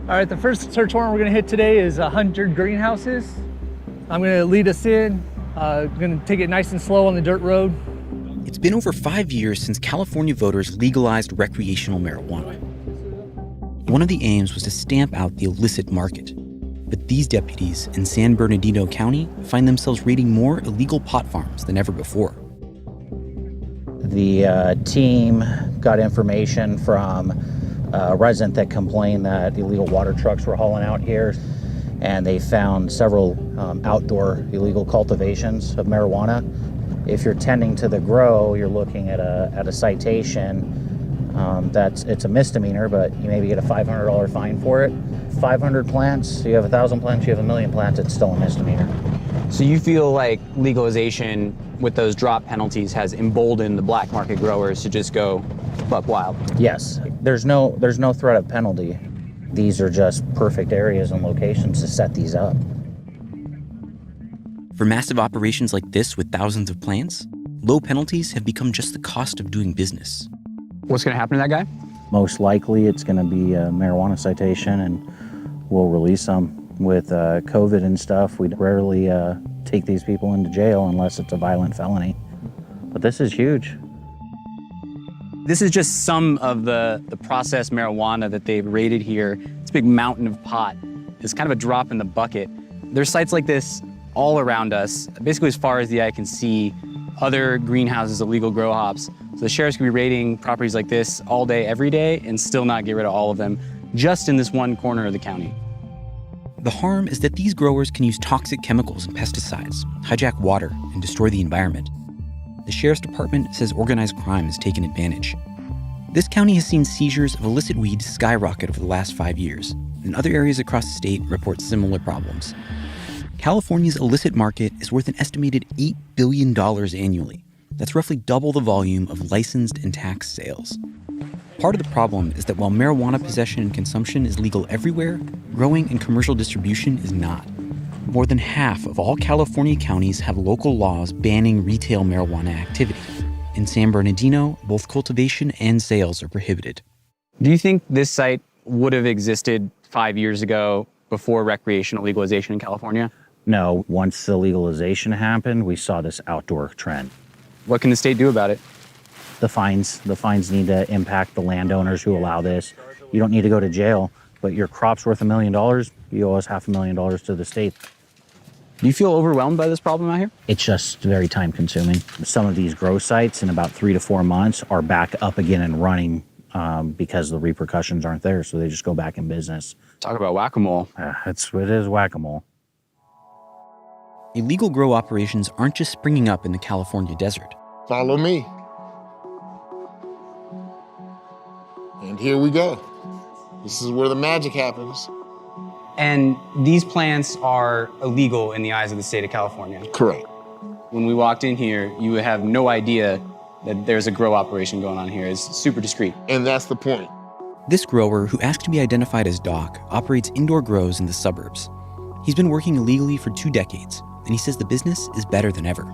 All right, the first search warrant we're gonna hit today is 100 greenhouses. I'm gonna lead us in. Gonna take it nice and slow on the dirt road. It's been over 5 years since California voters legalized recreational marijuana. One of the aims was to stamp out the illicit market. But these deputies in San Bernardino County find themselves raiding more illegal pot farms than ever before. The team got information from a resident that complained that illegal water trucks were hauling out here, and they found several outdoor illegal cultivations of marijuana. If you're tending to the grow, you're looking at a citation. It's a misdemeanor, but you maybe get a $500 fine for it. 500 plants, you have 1,000 plants, you have 1,000,000 plants, it's still a misdemeanor. So you feel like legalization with those drop penalties has emboldened the black market growers to just go buck wild? Yes, there's no threat of penalty. These are just perfect areas and locations to set these up. For massive operations like this with thousands of plants, low penalties have become just the cost of doing business. What's going to happen to that guy? Most likely it's going to be a marijuana citation, and we'll release them. With COVID and stuff, we'd rarely take these people into jail unless it's a violent felony. But this is huge. This is just some of the processed marijuana that they've raided here. It's a big mountain of pot. It's kind of a drop in the bucket. There's sites like this all around us, basically as far as the eye can see, other greenhouses, illegal grow hops. So the sheriffs could be raiding properties like this all day, every day, and still not get rid of all of them, just in this one corner of the county. The harm is that these growers can use toxic chemicals and pesticides, hijack water, and destroy the environment. The sheriff's department says organized crime has taken advantage. This county has seen seizures of illicit weed skyrocket over the last 5 years, and other areas across the state report similar problems. California's illicit market is worth an estimated $8 billion annually. That's roughly double the volume of licensed and taxed sales. Part of the problem is that while marijuana possession and consumption is legal everywhere, growing and commercial distribution is not. More than half of all California counties have local laws banning retail marijuana activity. In San Bernardino, both cultivation and sales are prohibited. Do you think this site would have existed 5 years ago before recreational legalization in California? No, once the legalization happened, we saw this outdoor trend. What can the state do about it? The fines need to impact the landowners who allow this. You don't need to go to jail, but your crop's worth $1 million, you owe us $500,000 to the state. Do you feel overwhelmed by this problem out here? It's just very time consuming. Some of these grow sites in about 3 to 4 months are back up again and running because the repercussions aren't there, so they just go back in business. Talk about whack-a-mole. It is whack-a-mole. Illegal grow operations aren't just springing up in the California desert. Follow me. And here we go. This is where the magic happens. And these plants are illegal in the eyes of the state of California. Correct. When we walked in here, you would have no idea that there's a grow operation going on here. It's super discreet. And that's the point. This grower, who asked to be identified as Doc, operates indoor grows in the suburbs. He's been working illegally for 2 decades, and he says the business is better than ever.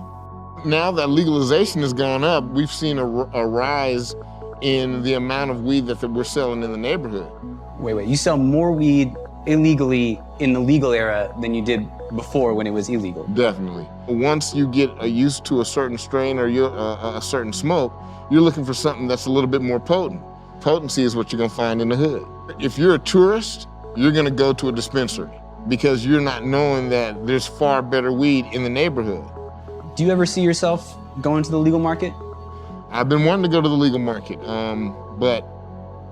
Now that legalization has gone up, we've seen a rise in the amount of weed that we're selling in the neighborhood. Wait, you sell more weed illegally in the legal era than you did before when it was illegal? Definitely. Once you get used to a certain strain or a certain smoke, you're looking for something that's a little bit more potent. Potency is what you're gonna find in the hood. If you're a tourist, you're gonna go to a dispensary because you're not knowing that there's far better weed in the neighborhood. Do you ever see yourself going to the legal market? I've been wanting to go to the legal market, but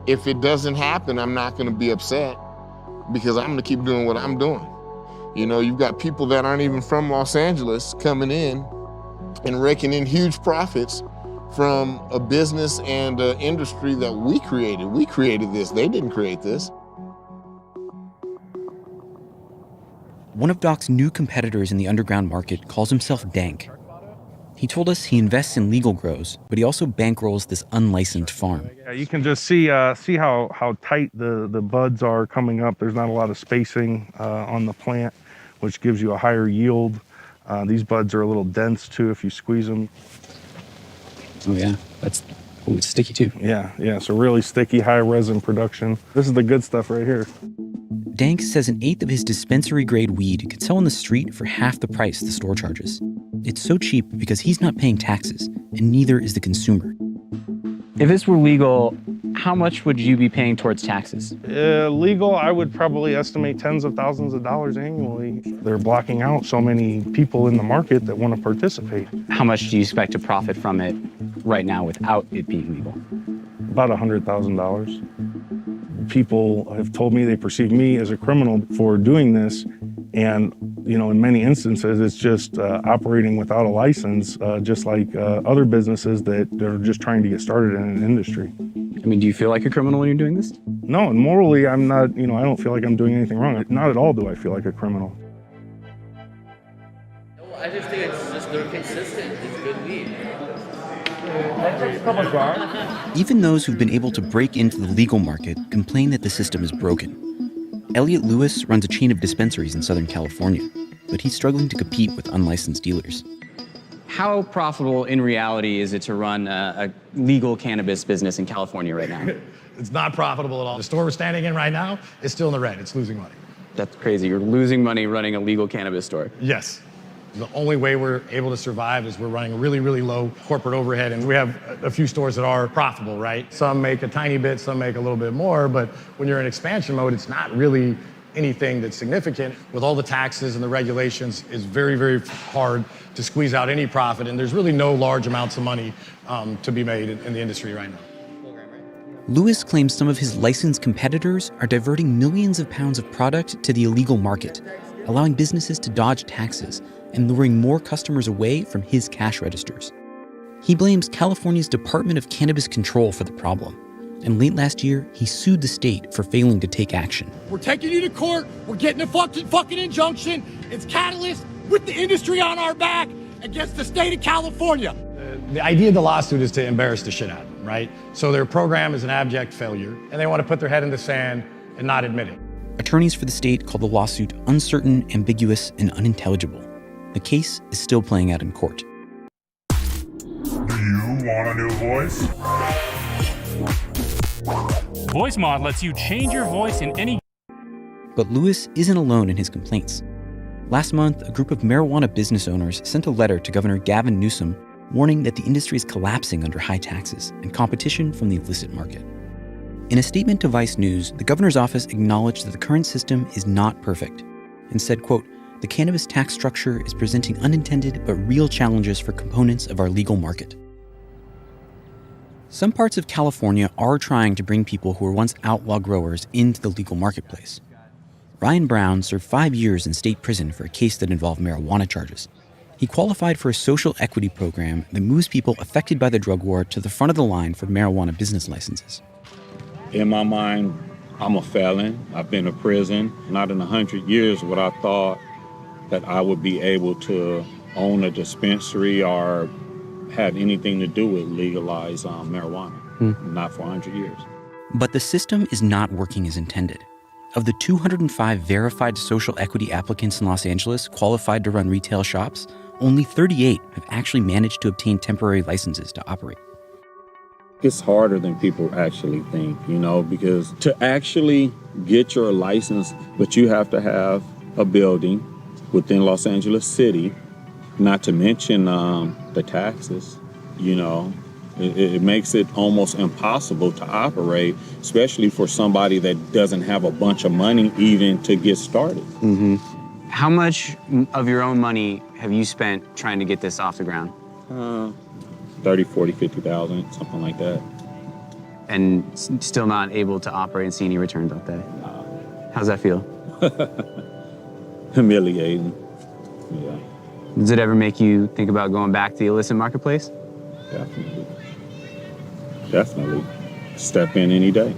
if it doesn't happen, I'm not gonna be upset because I'm gonna keep doing what I'm doing. You know, you've got people that aren't even from Los Angeles coming in and raking in huge profits from a business and an industry that we created. We created this, they didn't create this. One of Doc's new competitors in the underground market calls himself Dank. He told us he invests in legal grows, but he also bankrolls this unlicensed farm. Yeah, you can just see how tight the buds are coming up. There's not a lot of spacing on the plant, which gives you a higher yield. These buds are a little dense too if you squeeze them. Oh yeah, it's sticky too. Yeah, so really sticky, high resin production. This is the good stuff right here. Dank says an eighth of his dispensary-grade weed could sell on the street for half the price the store charges. It's so cheap because he's not paying taxes, and neither is the consumer. If this were legal, how much would you be paying towards taxes? Legal, I would probably estimate tens of thousands of dollars annually. They're blocking out so many people in the market that want to participate. How much do you expect to profit from it right now without it being legal? About $100,000. People have told me they perceive me as a criminal for doing this. And, in many instances, it's just operating without a license, just like other businesses that are just trying to get started in an industry. I mean, do you feel like a criminal when you're doing this? No, and morally, I'm not, I don't feel like I'm doing anything wrong. Not at all do I feel like a criminal. I just think it's just they're consistent. It's good weed. Even those who've been able to break into the legal market complain that the system is broken. Elliot Lewis runs a chain of dispensaries in Southern California, but he's struggling to compete with unlicensed dealers. How profitable in reality is it to run a legal cannabis business in California right now? It's not profitable at all. The store we're standing in right now is still in the red. It's losing money. That's crazy. You're losing money running a legal cannabis store. Yes. The only way we're able to survive is we're running a really, really low corporate overhead, and we have a few stores that are profitable, right? Some make a tiny bit, some make a little bit more, but when you're in expansion mode, it's not really anything that's significant. With all the taxes and the regulations, it's very, very hard to squeeze out any profit, and there's really no large amounts of money to be made in the industry right now. Lewis claims some of his licensed competitors are diverting millions of pounds of product to the illegal market, allowing businesses to dodge taxes and luring more customers away from his cash registers. He blames California's Department of Cannabis Control for the problem, and late last year, he sued the state for failing to take action. We're taking you to court, we're getting a fucking injunction. It's Catalyst with the industry on our back against the state of California. The idea of the lawsuit is to embarrass the shit out of them, right? So their program is an abject failure, and they want to put their head in the sand and not admit it. Attorneys for the state call the lawsuit uncertain, ambiguous, and unintelligible. The case is still playing out in court. Do you want a new voice? VoiceMod lets you change your voice in any... But Lewis isn't alone in his complaints. Last month, a group of marijuana business owners sent a letter to Governor Gavin Newsom warning that the industry is collapsing under high taxes and competition from the illicit market. In a statement to Vice News, the governor's office acknowledged that the current system is not perfect and said, quote, "The cannabis tax structure is presenting unintended but real challenges for components of our legal market." Some parts of California are trying to bring people who were once outlaw growers into the legal marketplace. Ryan Brown served 5 years in state prison for a case that involved marijuana charges. He qualified for a social equity program that moves people affected by the drug war to the front of the line for marijuana business licenses. In my mind, I'm a felon. I've been to prison. Not in 100 years would I thought that I would be able to own a dispensary or have anything to do with legalized marijuana. Not for 100 years. But the system is not working as intended. Of the 205 verified social equity applicants in Los Angeles qualified to run retail shops, only 38 have actually managed to obtain temporary licenses to operate. It's harder than people actually think, because to actually get your license, but you have to have a building within Los Angeles City, not to mention the taxes, It makes it almost impossible to operate, especially for somebody that doesn't have a bunch of money even to get started. Mm-hmm. How much of your own money have you spent trying to get this off the ground? 30, 40, 50,000, something like that. And still not able to operate and see any returns out there? How's that feel? Humiliating, yeah. Does it ever make you think about going back to the illicit marketplace? Definitely. Step in any day.